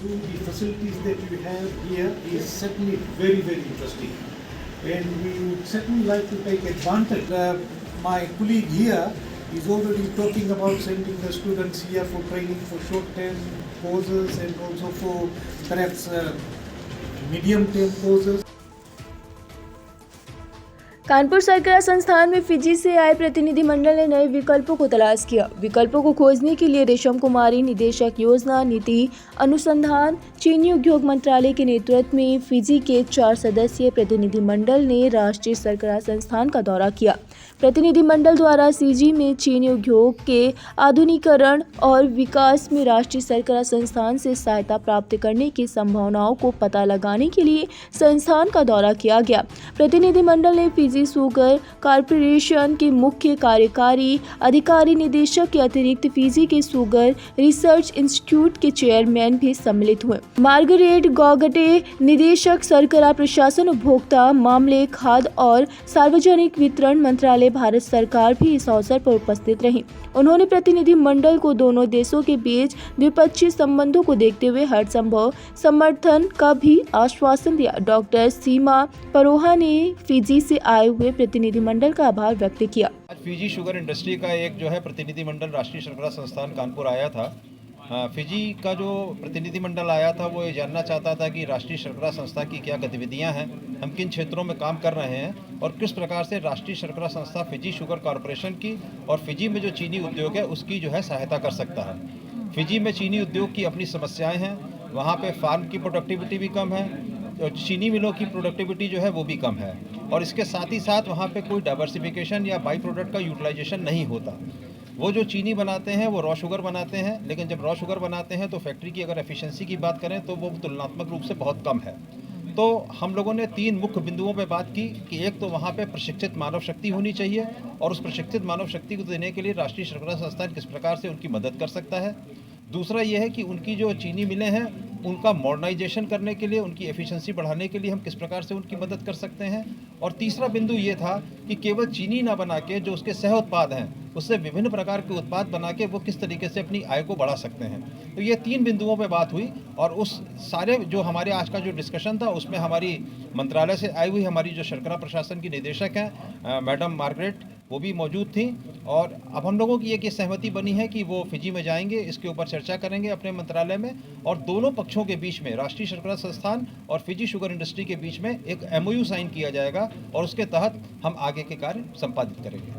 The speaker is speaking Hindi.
through the facilities that we have here is certainly very, very interesting. And we would certainly like to take advantage. My colleague here is already talking about sending the students here for training for short-term courses and also for perhaps medium-term courses. Kanpur सरकरा संस्थान में फिजी से आए प्रतिनिधि मंडल ने नए विकल्पों को तलाश किया। विकल्पों को खोजने के लिए रेशम कुमारी, निदेशक योजना नीति अनुसंधान, चीनी उद्योग मंत्रालय के नेतृत्व में फिजी के 4 सदस्यीय प्रतिनिधि मंडल ने राष्ट्रीय सरकरा संस्थान का दौरा किया। प्रतिनिधि मंडल द्वारा सीजी में चीनी उद्योग के आधुनिकीकरण और विकास में राष्ट्रीय सरकरा संस्थान से सहायता प्राप्त करने की संभावनाओं को पता लगाने के लिए संस्थान का दौरा किया गया। प्रतिनिधि मंडल ने फिजी शुगर कॉरपोरेशन के मुख्य कार्यकारी अधिकारी निदेशक के अतिरिक्त फिजी के शुगर रिसर्च इंस्टीट्यूट के चेयरमैन भी सम्मिलित हुए। मार्गरेट गॉगटे, निदेशक सरकरा प्रशासन, उपभोक्ता मामले, खाद्य और सार्वजनिक वितरण मंत्रालय, भारत सरकार भी इस अवसर पर उपस्थित रही। उन्होंने प्रतिनिधि मंडल को दोनों देशों के बीच द्विपक्षीय संबंधों को देखते हुए हर संभव समर्थन का भी आश्वासन दिया। डॉक्टर सीमा परोहा ने फिजी से आए हुए प्रतिनिधि मंडल का आभार व्यक्त किया। आज फिजी शुगर इंडस्ट्री का एक जो है प्रतिनिधि मंडल राष्ट्रीय सरकरा संस्थान कानपुर आया था। फिजी का जो प्रतिनिधि मंडल आया था वो ये जानना चाहता था कि राष्ट्रीय शर्करा संस्था की क्या गतिविधियां हैं, हम किन क्षेत्रों में काम कर रहे हैं और किस प्रकार से राष्ट्रीय शर्करा संस्था फिजी शुगर कॉरपोरेशन की और फिजी में जो चीनी उद्योग है उसकी जो है सहायता कर सकता है। फिजी में चीनी उद्योग की अपनी समस्याएं हैं, वहाँ पे फार्म की प्रोडक्टिविटी भी कम है और चीनी मिलों की प्रोडक्टिविटी जो है वो भी कम है और इसके साथ ही साथ वहाँ पे कोई डाइवर्सिफिकेशन या बाई प्रोडक्ट का यूटिलाइजेशन नहीं होता। वो जो चीनी बनाते हैं वो रॉ शुगर बनाते हैं, लेकिन जब रॉ शुगर बनाते हैं तो फैक्ट्री की अगर एफिशिएंसी की बात करें तो वो तुलनात्मक रूप से बहुत कम है। तो हम लोगों ने 3 मुख्य बिंदुओं पे बात की कि एक तो वहाँ पे प्रशिक्षित मानव शक्ति होनी चाहिए और उस प्रशिक्षित मानव शक्ति को देने के लिए राष्ट्रीय शर्करा संस्थान किस प्रकार से उनकी मदद कर सकता है। दूसरा ये है कि उनकी जो चीनी मिलें हैं उनका मॉडर्नाइजेशन करने के लिए, उनकी एफिशिएंसी बढ़ाने के लिए हम किस प्रकार से उनकी मदद कर सकते हैं। और तीसरा बिंदु ये था कि केवल चीनी ना बना के जो उसके सह उत्पाद हैं उससे विभिन्न प्रकार के उत्पाद बना के वो किस तरीके से अपनी आय को बढ़ा सकते हैं। तो ये 3 बिंदुओं पे बात हुई और उस सारे जो हमारे आज का जो डिस्कशन था उसमें हमारी मंत्रालय से आई हुई हमारी जो शर्करा प्रशासन की निदेशक हैं मैडम मार्गरेट, वो भी मौजूद थी और अब हम लोगों की एक ये सहमति बनी है कि वो फिजी में जाएंगे, इसके ऊपर चर्चा करेंगे अपने मंत्रालय में और दोनों पक्षों के बीच में राष्ट्रीय शर्करा संस्थान और फिजी शुगर इंडस्ट्री के बीच में एक MOU साइन किया जाएगा और उसके तहत हम आगे के कार्य संपादित करेंगे।